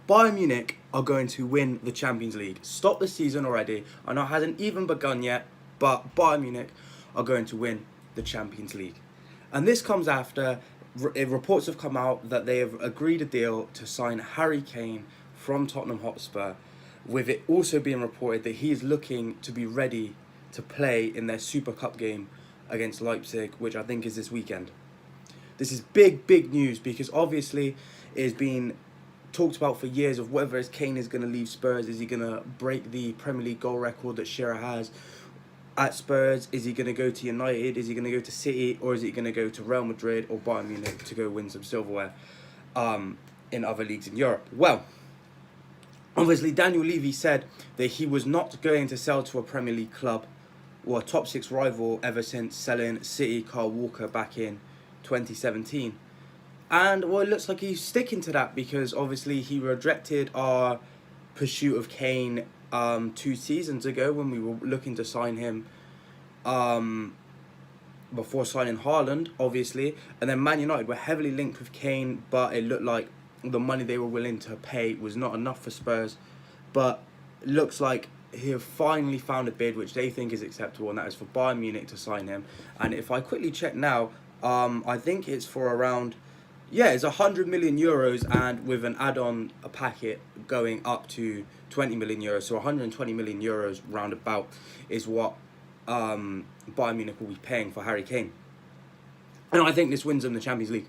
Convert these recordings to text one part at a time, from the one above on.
Bayern Munich are going to win the Champions League. Stop the season already. I know it hasn't even begun yet, but Bayern Munich are going to win the Champions League. And this comes after reports have come out that they have agreed a deal to sign Harry Kane from Tottenham Hotspur, with it also being reported that he is looking to be ready to play in their Super Cup game against Leipzig, which I think is this weekend. This is big news because obviously it has been talked about for years of whether Kane is going to leave Spurs. Is he going to break the Premier League goal record that Shearer has at Spurs? Is he going to go to United? Is he going to go to City? Or is he going to go to Real Madrid or Bayern Munich to go win some silverware in other leagues in Europe? Well, obviously Daniel Levy said that he was not going to sell to a Premier League club or a top 6 rival ever since selling City Kyle Walker back in 2017. And well, it looks like he's sticking to that because obviously he rejected our pursuit of Kane 2 seasons ago when we were looking to sign him before signing Haaland, obviously. And then Man United were heavily linked with Kane, but it looked like the money they were willing to pay was not enough for Spurs. But it looks like he have finally found a bid which they think is acceptable, and that is for Bayern Munich to sign him. And if I quickly check now, I think it's for around... Yeah, it's 100 million euros, and with an add-on a packet going up to 20 million euros. So 120 million euros roundabout is what Bayern Munich will be paying for Harry Kane. And I think this wins them the Champions League.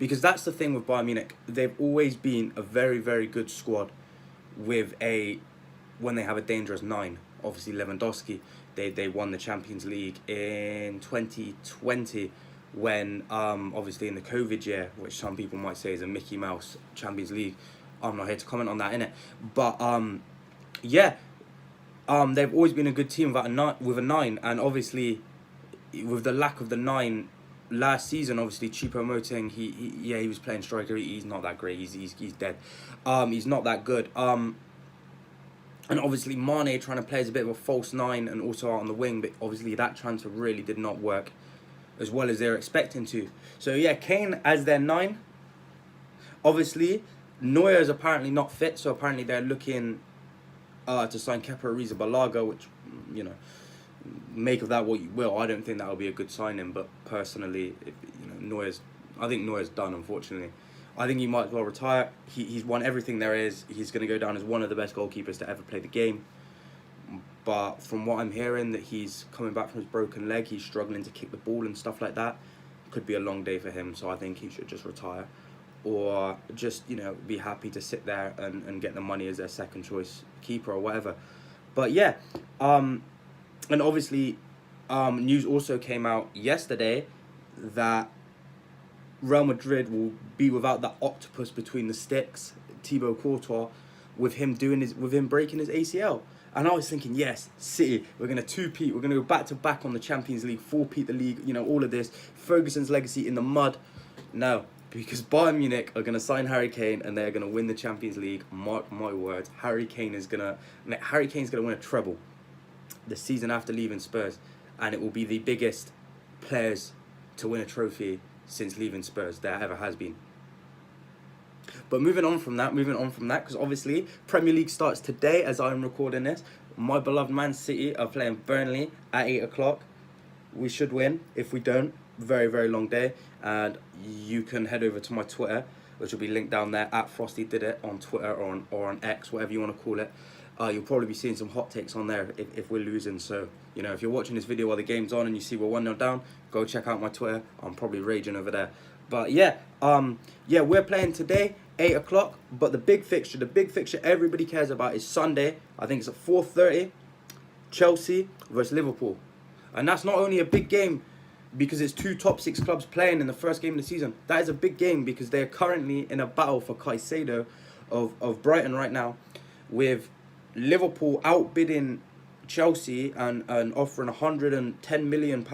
Because that's the thing with Bayern Munich. They've always been a very good squad when they have a dangerous 9. Obviously Lewandowski, they won the Champions League in 2020. When obviously in the COVID year, which some people might say is a Mickey Mouse Champions League, I'm not here to comment on that, innit? But they've always been a good team with a 9, and obviously with the lack of the 9 last season, obviously Choupo-Moting, he was playing striker. He's not that great. He's dead. He's not that good. And obviously Mane trying to play as a bit of a false 9 and also out on the wing, but obviously that transfer really did not work as well as they're expecting to. So yeah, Kane as their 9. Obviously, Neuer is apparently not fit, so apparently they're looking to sign Kepa Arrizabalaga, which, you know, make of that what you will. I don't think that will be a good signing, but personally, I think Neuer's done, unfortunately. I think he might as well retire. He's won everything there is. He's going to go down as one of the best goalkeepers to ever play the game. But from what I'm hearing, that he's coming back from his broken leg, he's struggling to kick the ball and stuff like that. Could be a long day for him, so I think he should just retire. Or just, be happy to sit there and get the money as their second choice keeper or whatever. But yeah, and obviously, news also came out yesterday that Real Madrid will be without that octopus between the sticks, Thibaut Courtois, with him breaking his ACL. And I was thinking, yes, City, we're going to two-peat. We're going to go back-to-back on the Champions League, four-peat the league, all of this. Ferguson's legacy in the mud. No, because Bayern Munich are going to sign Harry Kane and they're going to win the Champions League. Mark my words. Harry Kane's going to win a treble the season after leaving Spurs. And it will be the biggest players to win a trophy since leaving Spurs there ever has been. But moving on from that, because obviously Premier League starts today as I'm recording this. My beloved Man City are playing Burnley at 8 o'clock. We should win. If we don't, very long day. And you can head over to my Twitter, which will be linked down there, at Frosty Did It on Twitter or on X, whatever you want to call it. You'll probably be seeing some hot takes on there if we're losing. So, if you're watching this video while the game's on and you see we're 1-0 down, go check out my Twitter. I'm probably raging over there. But yeah, we're playing today, 8 o'clock. But the big fixture everybody cares about is Sunday. I think it's at 4:30. Chelsea versus Liverpool. And that's not only a big game because it's 2 top 6 clubs playing in the first game of the season. That is a big game because they're currently in a battle for Caicedo of Brighton right now, with Liverpool outbidding Chelsea and offering £110 million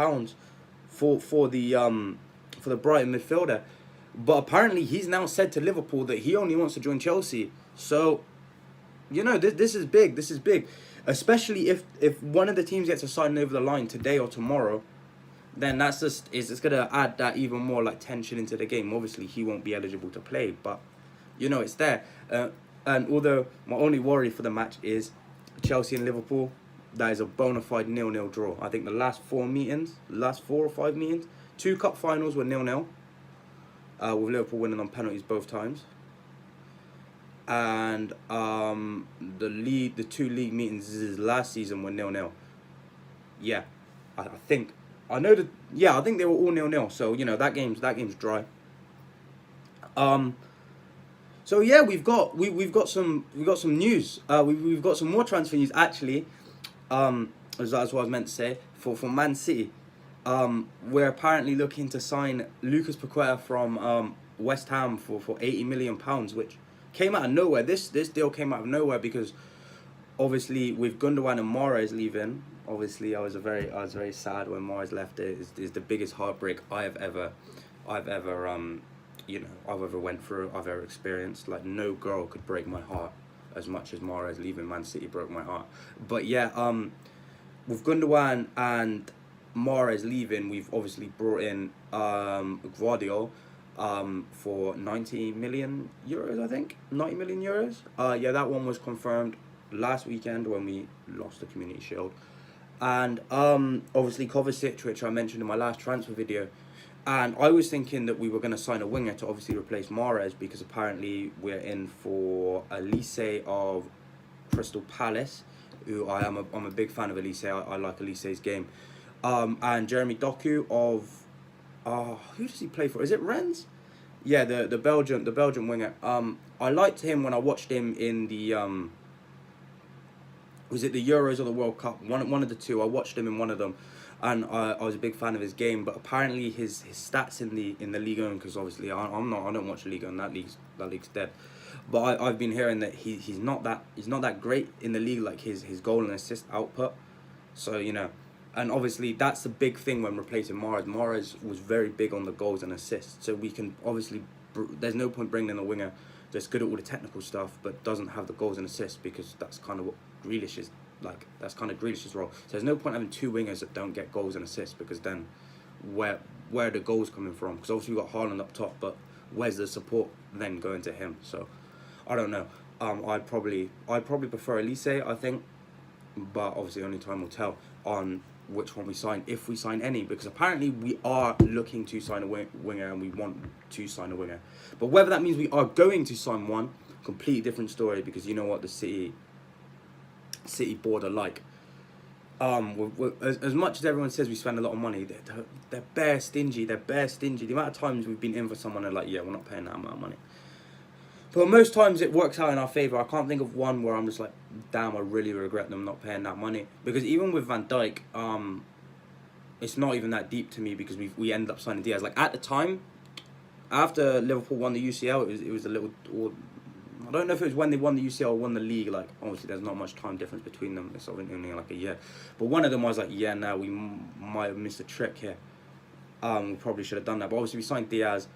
for the Brighton midfielder. But apparently he's now said to Liverpool that he only wants to join Chelsea. So, this is big. This is big. Especially if one of the teams gets a sign over the line today or tomorrow, then it's going to add that even more like tension into the game. Obviously, he won't be eligible to play, but, it's there. And although my only worry for the match is Chelsea and Liverpool, that is a bona fide 0-0 draw. I think the last 4 or 5 meetings, 2 cup finals were 0-0, with Liverpool winning on penalties both times. And the 2 league meetings last season were 0-0. Yeah, I think I know that. Yeah, I think they were all 0-0. So you know that game's dry. So yeah, we've got some news. We've got some more transfer news actually. That's what I was meant to say for Man City. We're apparently looking to sign Lucas Paqueta from West Ham for £80 million, which came out of nowhere. This deal came out of nowhere because obviously with Gundogan and Mahrez leaving, obviously I was very sad when Mahrez left. It is the biggest heartbreak I've ever went through, I've ever experienced. Like no girl could break my heart as much as Mahrez leaving Man City broke my heart. But yeah, with Gundogan and Mahrez leaving, we've obviously brought in Gvardiol for 90 million euros, I think. 90 million euros. Yeah, that one was confirmed last weekend when we lost the Community Shield. And obviously Kovacic, which I mentioned in my last transfer video. And I was thinking that we were going to sign a winger to obviously replace Mahrez, because apparently we're in for Elise of Crystal Palace, who I'm a big fan of Elise. I like Elise's game. And Jeremy Doku of who does he play for? Is it Rennes? Yeah, the Belgian winger. I liked him when I watched him in the was it the Euros or the World Cup? One of the two. I watched him in one of them, and I was a big fan of his game. But apparently his stats in the Ligue 1, because obviously I don't watch the Ligue 1. That league's dead. But I've been hearing that he's not that great in the league, like his goal and assist output. So you know, and obviously that's the big thing when replacing Mahrez. Mahrez was very big on the goals and assists. So we can obviously there's no point bringing in a winger that's good at all the technical stuff but doesn't have the goals and assists, because that's kind of what Grealish is like. That's kind of Grealish's role. So there's no point having 2 wingers that don't get goals and assists, because then where are the goals coming from? Because obviously we've got Haaland up top, but where's the support then going to him? So I don't know. I'd probably prefer Elise, I think, but obviously only time will tell on which one we sign, if we sign any, because apparently we are looking to sign a winger and we want to sign a winger. But whether that means we are going to sign one, completely different story, because you know what the City board are like. As much as everyone says we spend a lot of money, they're bare stingy. The amount of times we've been in for someone and like, yeah, we're not paying that amount of money. But most times it works out in our favour. I can't think of one where I'm just like, damn, I really regret them not paying that money. Because even with Van Dijk, it's not even that deep to me, because we ended up signing Diaz. Like at the time, after Liverpool won the UCL, it was a little. I don't know if it was when they won the UCL or won the league. Like obviously, there's not much time difference between them. It's only like a year. But one of them was like, yeah, no, we might have missed a trick here. We probably should have done that. But obviously, we signed Diaz.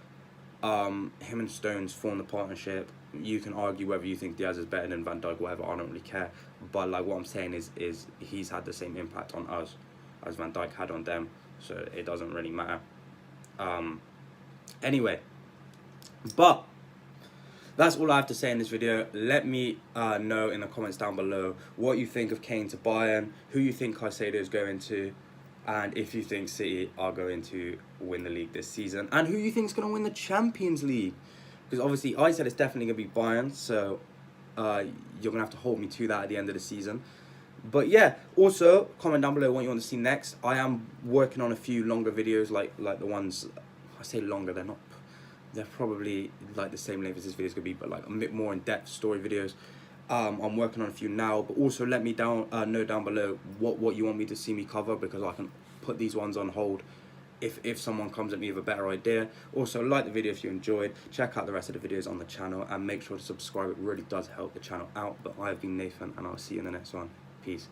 Him and Stones formed the partnership. You can argue whether you think Diaz is better than Van Dijk, whatever. I don't really care. But like what I'm saying is he's had the same impact on us as Van Dijk had on them. So it doesn't really matter. Anyway, but that's all I have to say in this video. Let me know in the comments down below what you think of Kane to Bayern, who you think Caicedo is going to, and if you think City are going to win the league this season, and who you think is going to win the Champions League. Because obviously I said it's definitely going to be Bayern, so you're going to have to hold me to that at the end of the season. But yeah, also comment down below what you want to see next. I am working on a few longer videos, like the ones, I say longer, they're probably like the same length as this video is going to be, but like a bit more in-depth story videos. I'm working on a few now, but also let me know down below what you want me to see me cover, because I can put these ones on hold if someone comes at me with a better idea. Also like the video if you enjoyed, check out the rest of the videos on the channel, and make sure to subscribe. It really does help the channel out. But I've been Nathan, and I'll see you in the next one. Peace.